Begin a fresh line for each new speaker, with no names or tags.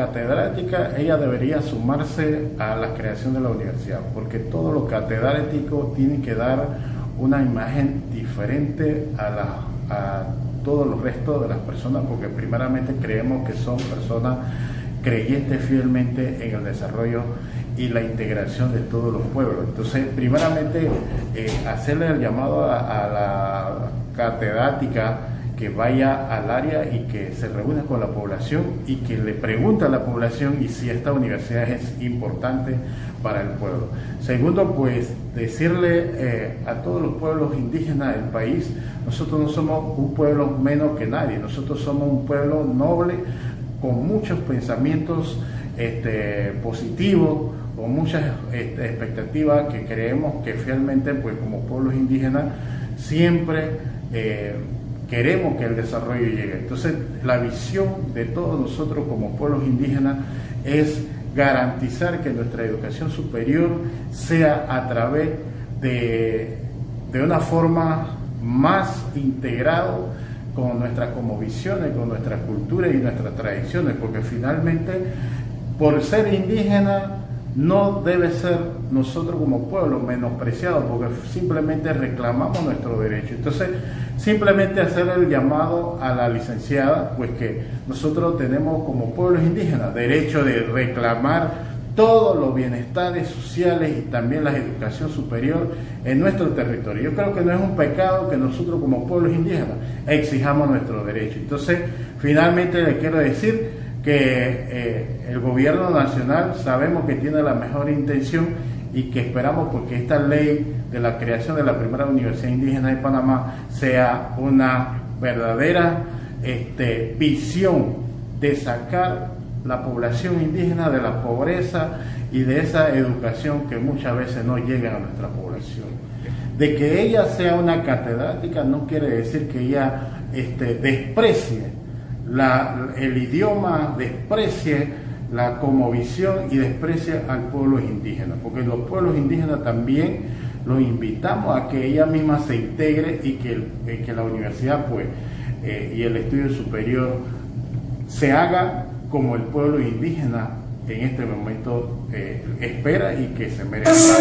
catedrática, ella debería sumarse a la creación de la universidad, porque todo lo catedrático tiene que dar una imagen diferente a todo el resto de las personas, porque primeramente creemos que son personas creyentes fielmente en el desarrollo y la integración de todos los pueblos. Entonces, primeramente, hacerle el llamado a la catedrática que vaya al área y que se reúna con la población y que le pregunte a la población y si esta universidad es importante para el pueblo. Segundo, pues decirle a todos los pueblos indígenas del país, nosotros no somos un pueblo menos que nadie, nosotros somos un pueblo noble, con muchos pensamientos positivos, con muchas expectativas que creemos que fielmente, pues como pueblos indígenas, siempre queremos que el desarrollo llegue. Entonces, la visión de todos nosotros como pueblos indígenas es garantizar que nuestra educación superior sea a través de una forma más integrada con nuestras cosmovisiones, con nuestras culturas y nuestras tradiciones, porque finalmente, por ser indígena, no debe ser nosotros como pueblo menospreciados, porque simplemente reclamamos nuestro derecho. Entonces, simplemente hacer el llamado a la licenciada, pues que nosotros tenemos como pueblos indígenas derecho de reclamar todos los bienestares sociales y también la educación superior en nuestro territorio. Yo creo que no es un pecado que nosotros como pueblos indígenas exijamos nuestro derecho. Entonces, finalmente le quiero decir que el gobierno nacional sabemos que tiene la mejor intención y que esperamos porque esta ley de la creación de la primera universidad indígena de Panamá sea una verdadera visión de sacar la población indígena de la pobreza y de esa educación que muchas veces no llega a nuestra población. De que ella sea una catedrática no quiere decir que ella desprecie el idioma, desprecie la cosmovisión y desprecie al pueblo indígena, porque los pueblos indígenas también los invitamos a que ella misma se integre y que la universidad y el estudio superior se haga como el pueblo indígena en este momento espera y que se merece.